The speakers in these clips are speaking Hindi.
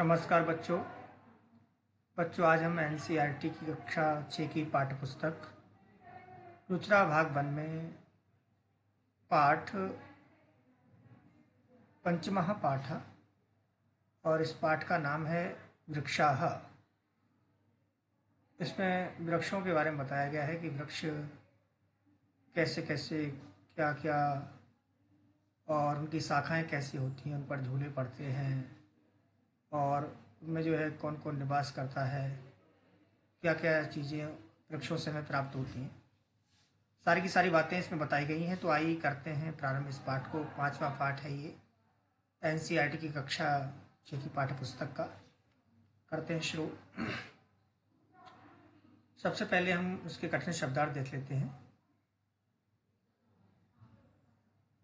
नमस्कार बच्चों। आज हम एनसीईआरटी की कक्षा 6 की पाठ्य पुस्तक रुचिरा भाग 1 में पाठ पंचमः पाठ और इस पाठ का नाम है वृक्षाः। इसमें वृक्षों के बारे में बताया गया है कि वृक्ष कैसे कैसे क्या क्या और उनकी शाखाएं कैसी होती हैं, उन पर झूले पड़ते हैं और उनमें जो है कौन कौन निवास करता है, क्या क्या चीज़ें वृक्षों से हमें प्राप्त होती हैं। सारी की सारी बातें इसमें बताई गई हैं। तो आइए करते हैं प्रारंभ इस पाठ को। 5वां पाठ है ये, एनसीईआरटी की कक्षा 6 की पाठ्य पुस्तक का। करते हैं शुरू। सबसे पहले हम उसके कठिन शब्दार्थ देख लेते हैं।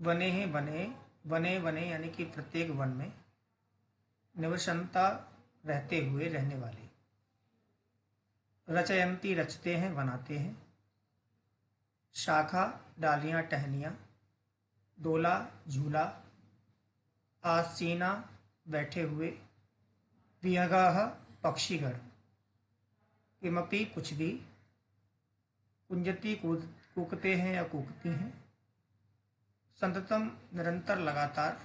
वने हैं वने, वने वने यानी कि प्रत्येक वन में, निवसंता रहते हुए रहने वाले, रचयंती रचते हैं बनाते हैं, शाखा डालियाँ टहनियाँ, डोला झूला, आसीना बैठे हुए, विहगाः पक्षीगण, किमपि कुछ भी, कुंजती कूकते हैं या कूकती हैं, संततम निरंतर लगातार,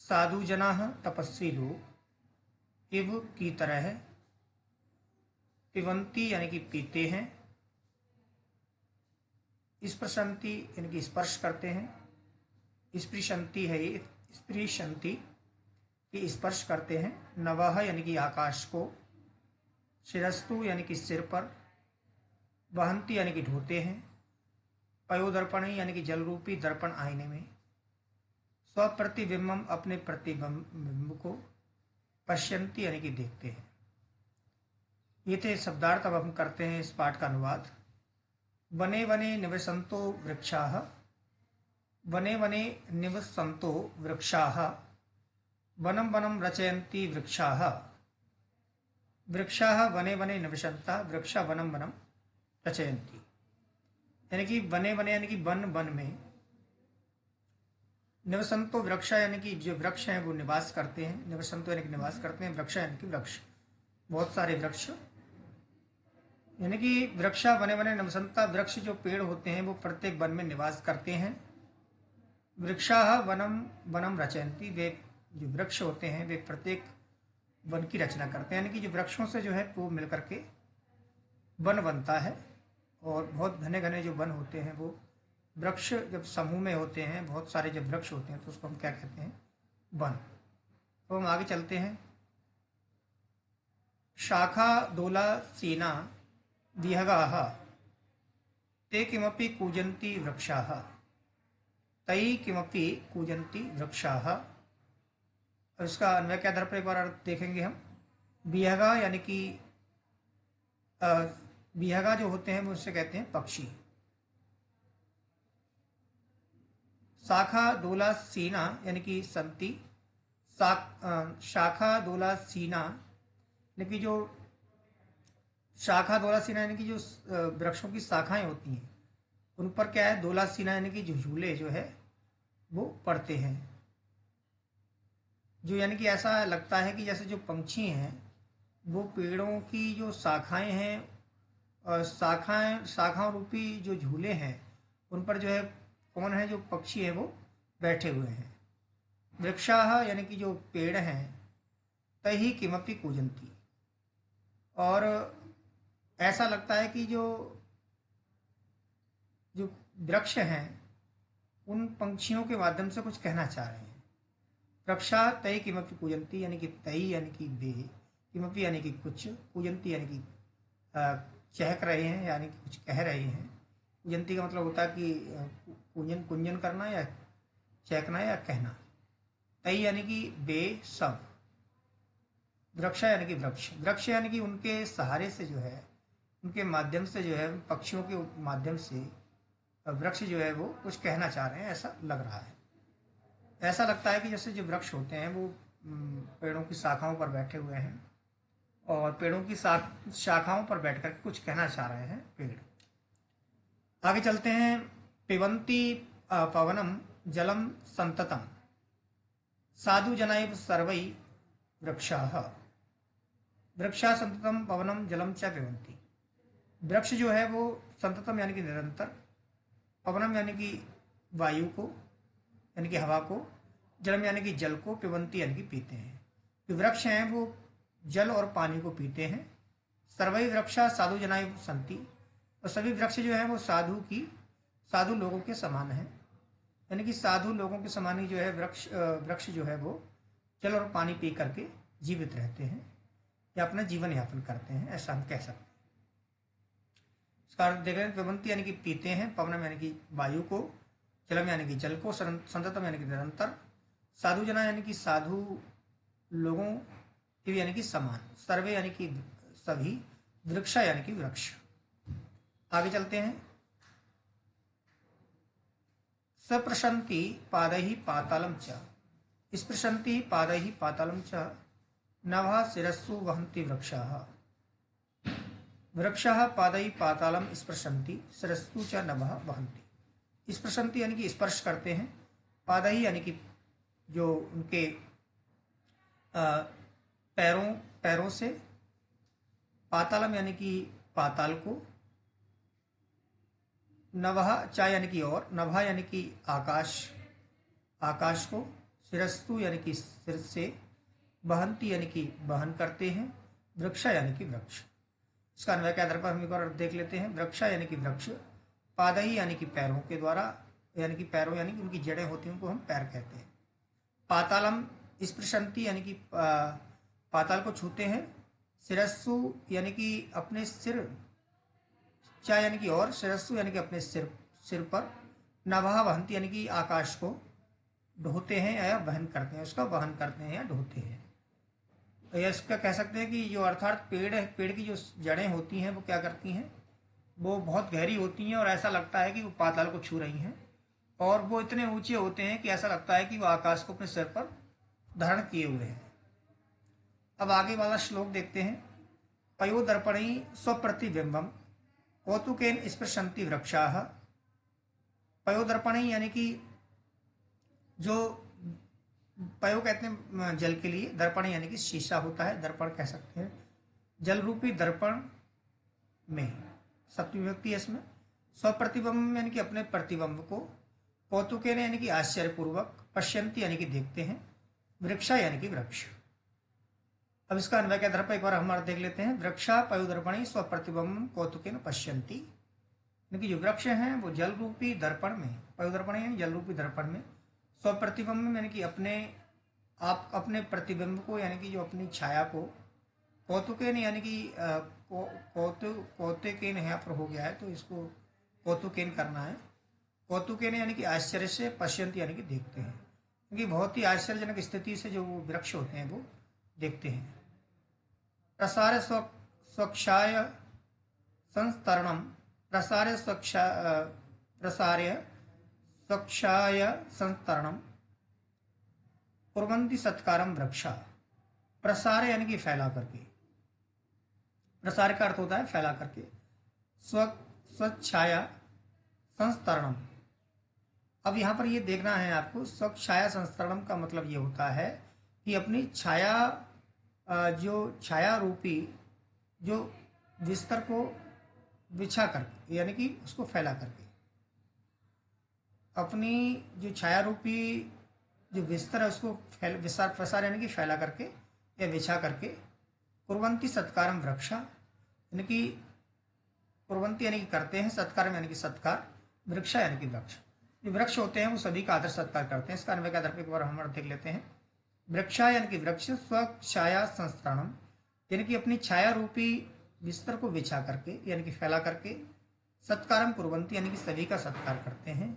साधुजनाः तपस्वी लोग, इव की तरह, पिबंती यानी कि पीते हैं, स्पृशंती यानी कि स्पर्श करते हैं, स्पृशंती है ये, स्पृशंती की स्पर्श करते हैं, नवः यानी कि आकाश को, शिरस्तु यानी कि सिर पर, वहंती यानी कि ढोते हैं, पयोदर्पणी यानी कि जल रूपी दर्पण आईने में, स्वप्रतिबिंबम अपने प्रतिबिंब को, पश्यंती यानी कि देखते हैं। ये थे शब्दार्थ। अब हम करते हैं इस पाठ का अनुवाद। वने वने निवसंतो वृक्षाः, वने वने निवसंतो वृक्षाः, वनं वनं रचयन्ति वृक्षाः, वृक्षाः वने वने निवसंता, वृक्षा वनं वनं रचयन्ति। यानी कि वने वने यानी कि वन वन में, निवसंतो वृक्षा यानी कि जो वृक्ष हैं वो निवास करते हैं, निवसंतो यानी कि निवास करते हैं, वृक्षा यानी कि वृक्ष, बहुत सारे वृक्ष, यानी कि वृक्षा वने वने निवसंता, वृक्ष जो पेड़ होते हैं वो प्रत्येक वन में निवास करते हैं, वृक्षाः वनम वनम रचयन्ति, वे जो वृक्ष होते हैं वे प्रत्येक वन की रचना करते हैं। यानी कि जो वृक्षों से जो है वो मिलकर के वन बनता है। और बहुत घने घने जो वन होते हैं वो वृक्ष जब समूह में होते हैं, बहुत सारे जब वृक्ष होते हैं तो उसको हम क्या कहते हैं? वन। तो हम आगे चलते हैं। शाखा दोला सीना विहगाः, ते किमपि कूजन्ति वृक्षाः, तई किमपि कूजन्ति वृक्षाः। और इसका अन्वय क्या आधार पर एक बार अर्थ देखेंगे हम। विहगा यानी कि विहगा जो होते हैं वो उससे कहते हैं पक्षी। शाखा दोला सीना यानी कि संति, शाखा दोला सीना यानी कि जो शाखा दोला सीना यानी कि जो वृक्षों की शाखाएं होती हैं उन पर क्या है? दोला सीना यानी कि जो झूले जो है वो पड़ते हैं। जो यानी कि ऐसा लगता है कि जैसे जो पंछी हैं वो पेड़ों की जो शाखाएं हैं और शाखाओं रूपी जो झूले हैं उन पर जो है कौन है? जो पक्षी है वो बैठे हुए हैं। वृक्षाः यानी कि जो पेड़ हैं, तहि किमपि कूजन्ति, और ऐसा लगता है कि जो जो वृक्ष हैं उन पंक्षियों के माध्यम से कुछ कहना चाह रहे हैं। वृक्षा तय किमपि कूजन्ति यानी कि तय यानी कि वे, किमपि यानी कि कुछ, कूजन्ति यानी कि चहक रहे हैं यानी कि कुछ कह रहे हैं। कूजन्ति का मतलब होता है कि कुंजन कुंजन करना या चहकना या कहना। तय यानी कि वे सब, वृक्षा यानी कि वृक्ष, वृक्ष यानी कि उनके सहारे से जो है, उनके माध्यम से जो है, पक्षियों के माध्यम से वृक्ष जो है वो कुछ कहना चाह रहे हैं, ऐसा लग रहा है। ऐसा लगता है कि जैसे जो वृक्ष होते हैं वो पेड़ों की शाखाओं पर बैठे हुए हैं और पेड़ों की शाखाओं पर बैठ कर कुछ कहना चाह रहे हैं पेड़। आगे चलते हैं। पिबन्ति पवनम जलम संततम, साधु जनैव सर्वै वृक्षाः। वृक्षा संततम पवनम जलम च पिबन्ति। वृक्ष जो है वो संततम यानी कि निरंतर, पवनम यानी कि वायु को यानी कि हवा को, जलम यानी कि जल को, पिबन्ति यानी कि पीते हैं। जो वृक्ष हैं वो जल और पानी को पीते हैं। सर्वै वृक्षा साधु जनाय संति। और सभी वृक्ष जो है वो साधु लोगों के समान है, यानी कि साधु लोगों के समान ही जो है वृक्ष जो है वो जल और पानी पी करके जीवित रहते हैं या अपना जीवन यापन करते हैं, ऐसा हम कह सकते हैं। इसका अर्थ देख रहे हैं, पिबन्ति यानी कि पीते हैं, पवनम यानी कि वायु को, जलम यानी कि जल को, संततम यानी कि निरंतर, साधु जना यानी कि साधु लोगों के यानी कि समान, सर्वे यानी कि सभी, वृक्षा यानी कि वृक्ष। आगे चलते हैं। सप्रशंति पादैहि पातालम च। स्पृशन्ति पादैहि पातालम च। नभः शिरस्सु वहन्ति वृक्षाः। वृक्षाः पादैहि पातालम स्पृशन्ति, शिरस्सु च नभः वहन्ति। स्पृशन्ति यानी कि स्पर्श करते हैं, पादैहि यानी कि जो उनके पैरों से, पातालम यानी कि पाताल को, नभः चा यानी कि और, नभः यानी कि आकाश को, शिरस्तु यानी कि सिर से, वहंती यानी कि वहन करते हैं, वृक्षा यानी कि वृक्ष। इसका अन्वय के आधार पर हम एक बार देख लेते हैं। वृक्षा यानी कि वृक्ष, पादही यानी कि पैरों के द्वारा, यानी कि पैरों यानी कि उनकी जड़ें होती हैं, उनको हम पैर कहते हैं। पातालम स्पृशंती यानी कि पाताल को छूते हैं। शिरस्सु यानी कि अपने सिर, चा यानी कि और, शिरस्सु यानी कि अपने सिर पर, नभः वहंती यानी कि आकाश को ढोते हैं या वहन करते हैं, उसका वहन करते हैं या ढोते हैं। या इसका कह सकते हैं कि जो अर्थात पेड़ की जो जड़ें होती हैं वो क्या करती हैं, वो बहुत गहरी होती हैं और ऐसा लगता है कि वो पाताल को छू रही हैं, और वो इतने ऊंचे होते हैं कि ऐसा लगता है कि वो आकाश को अपने सिर पर धारण किए हुए हैं। अब आगे वाला श्लोक देखते हैं। पयोदर्पणी स्वप्रतिबिंबम कौतुकेन स्पृशन्ति वृक्षाः। पयोदर्पणी यानी कि जो पयो कहते हैं जल के लिए, दर्पण यानी कि शीशा होता है, दर्पण कह सकते हैं। जल रूपी दर्पण में सप्तमी विभक्ति है इसमें। स्वप्रतिबिंब यानी कि अपने प्रतिबिंब को, कौतुकेन यानी कि आश्चर्यपूर्वक, पश्यन्ति यानी कि देखते हैं, वृक्षा यानी कि वृक्ष। अब इसका अन्वय के आधार पर एक बार हमारा देख लेते हैं। वृक्षा पयोदर्पणी स्वप्रतिबिंब कौतुकेन पश्यन्ति, यानी कि जो वृक्ष हैं वो जल रूपी दर्पण में, पयोदर्पण यानी जल रूपी दर्पण में, स्वप्रतिबिंब यानी कि अपने प्रतिबिंब को, यानी कि जो अपनी छाया को, कौतुकेन यानी कि कौतुकेन यहाँ पर हो गया है तो इसको कौतुकेन करना है। कौतुकेन यानी कि आश्चर्य से, पश्यन्ति यानी कि देखते हैं, क्योंकि बहुत ही आश्चर्यजनक स्थिति से जो वो वृक्ष होते हैं वो देखते हैं। प्रसार्य स्वक्षाय संस्तरणम, प्रसार्य स्वक्षाय संस्तरणम कुर्वन्ति सत्कारम वृक्षा। प्रसार यानी कि फैला करके, प्रसार का अर्थ होता है फैला करके। स्वच्छाया संस्तरणम, अब यहाँ पर ये देखना है आपको, स्वच्छाया संस्तरणम का मतलब ये होता है कि अपनी छाया, जो छाया रूपी जो बिस्तर को बिछा करके, यानी कि उसको फैला करके, अपनी जो छाया रूपी जो बिस्तर है उसको प्रसार यानी कि फैला करके या बिछा करके, कुर्वन्ति सत्कारम वृक्षा, यानी कि कुर्वन्ति यानी कि करते हैं, सत्कारम यानी कि सत्कार, वृक्षा यानी कि वृक्ष। जो वृक्ष होते हैं वो सभी का आदर सत्कार करते हैं। इसका अन्वय के आधार पर एक बार हम देख लेते हैं। वृक्षा यानी कि वृक्ष, स्वछाया संस्तरणम, यानी कि अपनी छाया रूपी बिस्तर को बिछा करके यानी कि फैला करके, सत्कारम कुर्वन्ति यानी कि सभी का सत्कार करते हैं।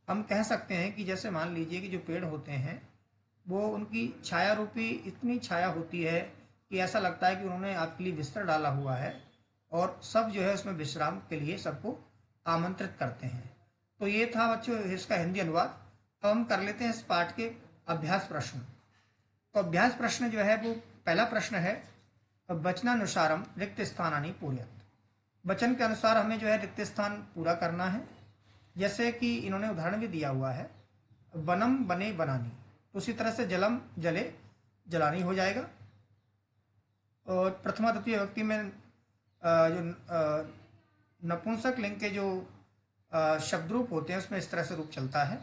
हम कह सकते हैं कि जैसे मान लीजिए कि जो पेड़ होते हैं वो, उनकी छाया रूपी इतनी छाया होती है कि ऐसा लगता है कि उन्होंने आपके लिए बिस्तर डाला हुआ है और सब जो है उसमें विश्राम के लिए सबको आमंत्रित करते हैं। तो ये था बच्चों इसका हिंदी अनुवाद। अब हम कर लेते हैं इस पाठ के अभ्यास प्रश्न। तो अभ्यास प्रश्न जो है वो पहला प्रश्न है, वचनानुसारम रिक्त स्थानानि पूरयत। वचन के अनुसार हमें जो है रिक्त स्थान पूरा करना है। जैसे कि इन्होंने उदाहरण भी दिया हुआ है, वनम बने बनानी, तो उसी तरह से जलम जले जलानी हो जाएगा। और प्रथमा द्वितीय विभक्ति में जो नपुंसक लिंग के जो शब्द रूप होते हैं उसमें इस तरह से रूप चलता है,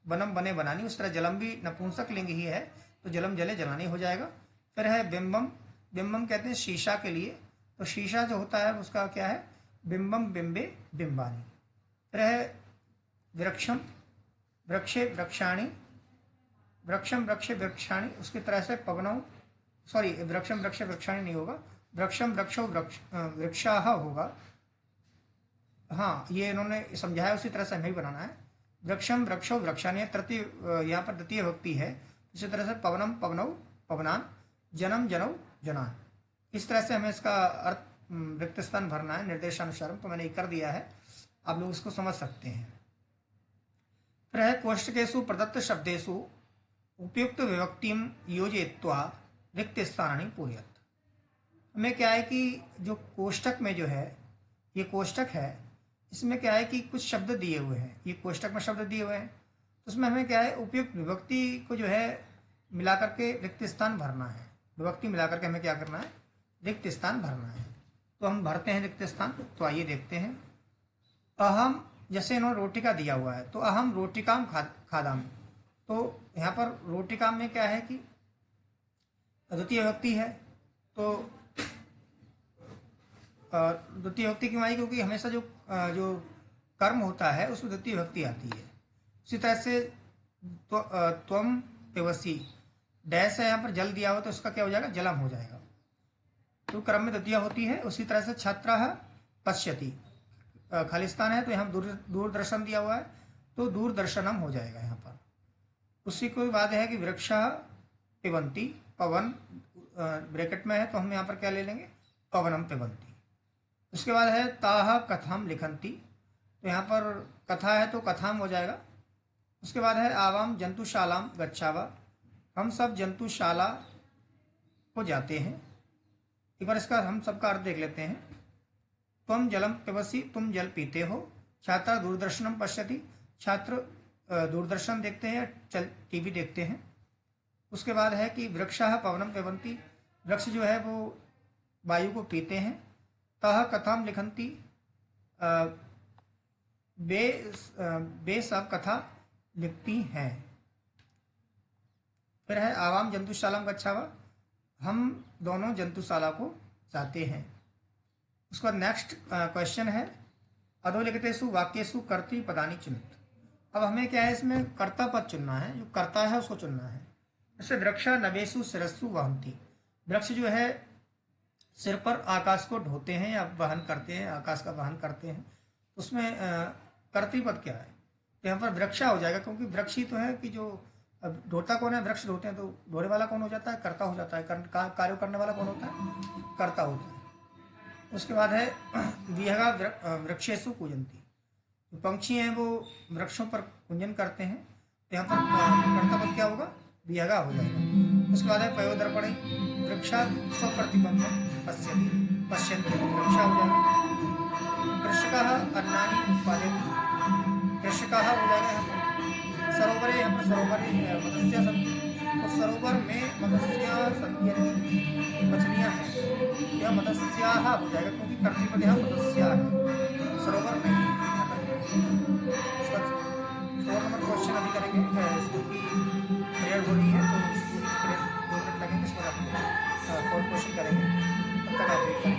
बनम बने बनानी। उस तरह जलम भी नपुंसक लिंग ही है, तो जलम जले जलानी हो जाएगा। फिर है बिंबम, बिंबम कहते हैं शीशा के लिए, तो शीशा जो होता है उसका क्या है, बिंबम बिंबे बिंबानी। फिर है वृक्षम, वृक्षे वृक्षाणी, वृक्षम वृक्षे वृक्षाणी, उसकी तरह से पवनौ, सॉरी वृक्षम वृक्षे वृक्षाणी नहीं होगा, वृक्षम वृक्षो वृक्षाह होगा। हाँ, ये इन्होंने समझाया उसी तरह से हमें ही बनाना है। वृक्षम वृक्षो वृक्षाणी, तृतीय यहाँ पर द्वितीय भक्ति है। इसी तरह से पवनम पवनौ पवनान, जनम जनौ जनान। इस तरह से हमें इसका अर्थ रिक्त स्थान भरना है निर्देशानुसार, तो मैंने ये कर दिया है, आप लोग इसको समझ सकते हैं। फिर है कोष्ठकेषु प्रदत्त शब्देषु उपयुक्त विभक्तिम योजयित्वा रिक्त स्थानानि पूरयेत्। हमें क्या है कि जो कोष्ठक में जो है, ये कोष्ठक है, इसमें क्या है कि कुछ शब्द दिए हुए हैं, ये कोष्ठक में शब्द दिए हुए हैं, तो उसमें हमें क्या है उपयुक्त विभक्ति को जो है मिला करके रिक्त स्थान भरना है। विभक्ति मिला करके हमें क्या करना है, रिक्त स्थान भरना है। तो हम भरते हैं रिक्त स्थान, तो आइए देखते हैं। अहम, जैसे इन्होंने रोटिका दिया हुआ है, तो अहम रोटिकाम खादाम, तो यहाँ पर रोटिकाम में क्या है कि द्वितीय विभक्ति है, तो द्वितीय विभक्ति क्यों आई, क्योंकि हमेशा जो जो कर्म होता है उसमें द्वितीय विभक्ति आती है। उसी तरह से त्वम पिबसी, डैश है, यहाँ पर जल दिया हुआ तो उसका क्या हो जाएगा, जलम हो जाएगा, तो क्रम में द्वितीय होती है। उसी तरह से छात्रः पश्यति, खालिस्तान है तो यहाँ दूरदर्शन दिया हुआ है, तो दूरदर्शनम हो जाएगा यहाँ पर। उसी को बाद है कि वृक्षः पिबन्ति, पवन ब्रैकेट में है तो हम यहाँ पर क्या ले लेंगे, पवनम पिबन्ति। उसके बाद है ताह कथाम लिखन्ति, तो यहाँ पर कथा है तो कथाम हो जाएगा। उसके बाद है आवाम जंतुशालाम गच्छावा, हम सब जंतुशाला को जाते हैं। एक बार इसका हम सबका अर्थ देख लेते हैं। त्वम जलम पिबसि, तुम जल पीते हो। छात्र दूरदर्शनम पश्यति, छात्र दूरदर्शन देखते हैं, चल टीवी देखते हैं। उसके बाद है कि वृक्षः पवनम पिबन्ति, वृक्ष जो है वो वायु को पीते हैं। तह कथाम लिखन्ति, वे सब कथा लिखती हैं। फिर है आवाम जंतुशालाम गच्छावा, हम दोनों जंतुशाला को जाते हैं। उसके बाद नेक्स्ट क्वेश्चन है अधोलिखितेषु वाक्येषु कर्तृ पदानि चुनित। अब हमें क्या है, इसमें कर्ता पद चुनना है, जो कर्ता है उसको चुनना है। जैसे वृक्षा नवेशु शिरस्सु वहन्ति, वृक्ष जो है सिर पर आकाश को ढोते हैं या वहन करते हैं, आकाश का वहन करते हैं, उसमें कर्तृपद क्या है, तो यहाँ पर वृक्षा हो जाएगा, क्योंकि वृक्ष ही तो है कि जो अब ढोता कौन है, वृक्ष ढोते हैं, तो ढोने वाला कौन हो जाता है, कर्ता हो जाता है। कार्य करने वाला कौन होता है, कर्ता होता है। उसके बाद है विहगा वृक्षेषु कूजन्ति, जो पंक्षी हैं वो वृक्षों पर कुंजन करते हैं, तो यहाँ पर कर्ता पद क्या होगा, विहगा हो जाएगा। उसके बाद है पयोदर्पणे वृक्षा स्वप्रतिबंधम पश्यति, पश्यन्ति, वृक्षा हो जाएगा। कृषकः अन्नानि उत्पादयति, कृषकः हो जाएगा यहाँ पर। सरोवरे, यहाँ पर सरोवरे मत्स्य सन्ति, तो सरोवर में मत्स्य सन्ति यानी मछलियाँ हैं, यह मत्स्याः हो जाएगा, क्योंकि कर्तृपद यहाँ मत्स्या है, सरोवर नहीं है। 4 नंबर क्वेश्चन अभी करेंगे, स्कूल की प्रेयर हो रही है तो स्कूल की प्रेयर 2 मिनट लगेंगे, इसके बाद हम 4 क्वेश्चन करेंगे, तब तक आप वेट करें।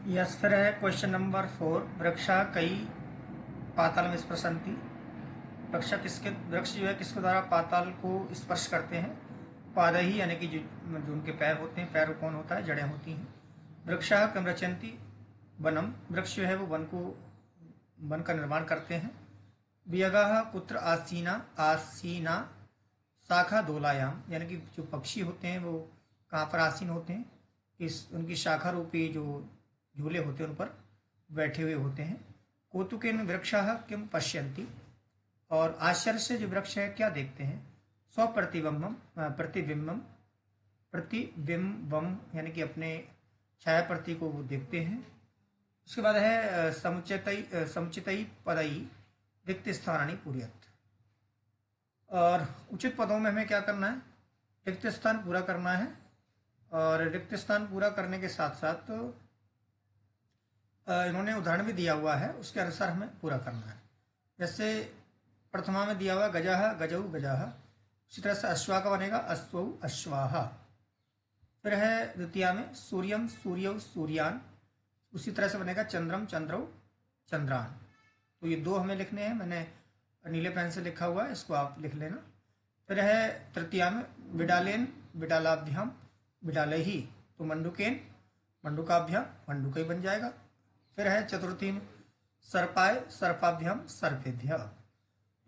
यस, फिर है क्वेश्चन नंबर 4। वृक्षा कई पाताल में स्पृशन्ति। वृक्ष जो है किसके द्वारा पाताल को स्पर्श करते हैं? पादही यानी कि जो उनके पैर होते हैं। पैर कौन होता है? जड़ें होती हैं। वृक्षा किम रचयन्ति वनम। वृक्ष जो है वो वन का निर्माण करते हैं। वियगाः कुत्र आसीना आसीना शाखा दोलायाम, यानी कि जो पक्षी होते हैं वो कहाँ पर आसीन होते हैं? इस उनकी शाखा रूपी जो झूले होते हैं उन पर बैठे हुए होते हैं। कौतुकेन वृक्षाः किम पश्यन्ति। और आश्चर्य से जो वृक्ष है क्या देखते हैं? स्वप्रतिबिंबम प्रतिबिंबम प्रतिबिंबम, यानी कि अपने छाया प्रति को वो देखते हैं। उसके बाद है समुचितई पदई रिक्त स्थानानि पूरयत। और उचित पदों में हमें क्या करना है? रिक्त स्थान पूरा करना है। और रिक्त स्थान पूरा करने के साथ साथ इन्होंने उदाहरण भी दिया हुआ है, उसके अनुसार हमें पूरा करना है। जैसे प्रथमा में दिया हुआ गजाह गजऊ गजाह, उसी तरह से अश्वा का बनेगा अश्वौ अश्वाहा। फिर है द्वितीया में सूर्यम सूर्यौ सूर्यान, उसी तरह से बनेगा चंद्रम चंद्रौ चंद्रान। तो ये दो हमें लिखने हैं, मैंने नीले पेन से लिखा हुआ है, इसको आप लिख लेना। फिर है तृतीया में विडालेन विडालाभ्याम विडालही, तो मंडुकेन मंडुकाभ्याम मंडुक ही बन जाएगा। फिर है चतुर्थी में सर्पाय सर्पाभ्याम सर्पेभ्य,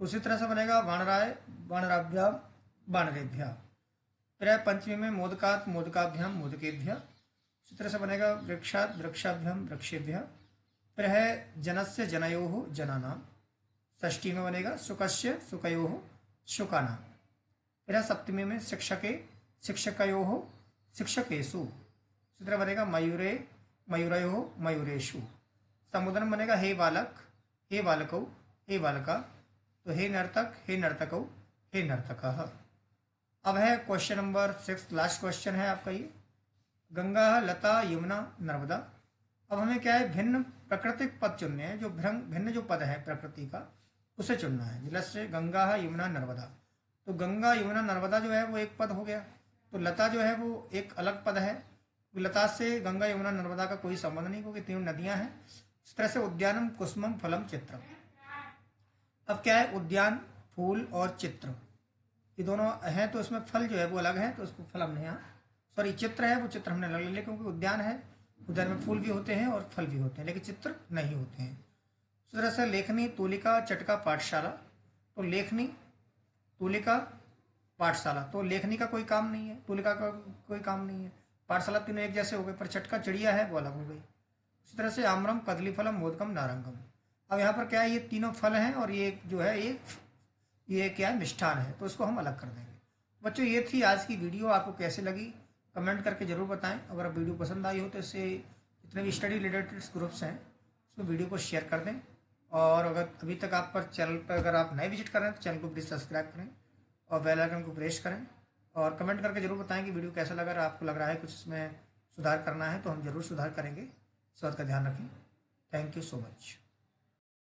उसी तरह से बनेगा वानराय वानराभ्याम वानरेभ्य। फिर है पंचमी में मोदकात मोदकाभ्याम मोदकेभ्य, उसी तरह से बनेगा वृक्षात वृक्षाभ्याम वृक्षेभ्य। फिर है जनस्य जनयोः जनानाम, षष्ठी में बनेगा शुकस्य शुकयोः शुकानाम। फिर है सप्तमी में शिक्षके शिक्षकयोः शिक्षकेषु, उसी तरह बनेगा मयूरे मयूरयोः मयूरेषु। समुद्र में बनेगा हे बालक हे बालकौ हे बालका, तो हे नर्तक हे नर्तकौ हे नर्तकः। अब है क्वेश्चन नंबर 6, लास्ट क्वेश्चन है आपका ये। गंगा लता यमुना नर्मदा। अब हमें क्या है? भिन्न प्राकृतिक पद चुनने हैं, जो भिन्न जो पद है प्रकृति का उसे चुनना है। जैसे गंगा यमुना नर्मदा, तो गंगा यमुना नर्मदा जो है वो एक पद हो गया। तो लता जो है वो एक अलग पद है। लता से गंगा यमुना नर्मदा का कोई संबंध नहीं, क्योंकि तीनों नदियां हैं। इस तरह से उद्यानम कुसुमम फलम चित्रम। अब क्या है? उद्यान फूल और चित्र ये दोनों हैं, तो इसमें फल जो है वो अलग है, तो उसको फल हमने यहाँ सॉरी चित्र है वो चित्र हमने अलग ले लिया, क्योंकि उद्यान है, उद्यान में फूल भी होते हैं और फल भी होते हैं, लेकिन चित्र नहीं होते हैं। इस तरह से लेखनी तूलिका चटका पाठशाला, तो लेखनी तूलिका पाठशाला, तो लेखनी का कोई काम नहीं है, तूलिका का कोई काम नहीं है, पाठशाला तीनों एक जैसे हो गए, पर चटका चिड़िया है वो अलग हो गई। इसी तरह से आम्रम कदली फलम मोदकम नारंगम। अब यहाँ पर क्या है? ये तीनों फल हैं और ये जो है ये क्या है? मिष्ठान है, तो इसको हम अलग कर देंगे। बच्चों ये थी आज की वीडियो, आपको कैसे लगी कमेंट करके जरूर बताएं। अगर आप वीडियो पसंद आई हो तो इससे जितने भी स्टडी रिलेटेड ग्रुप्स हैं उसमें वीडियो को शेयर कर दें। और अगर अभी तक आप पर चैनल पर अगर आप नए विजिट कर रहे हैं तो चैनल को प्लीज़ सब्सक्राइब करें और बेल आइकन को प्रेस करें। और कमेंट करके जरूर बताएं कि वीडियो कैसा लगा। आपको लग रहा है कुछ इसमें सुधार करना है तो हम जरूर सुधार करेंगे। इस बात का ध्यान रखें। Thank you so much.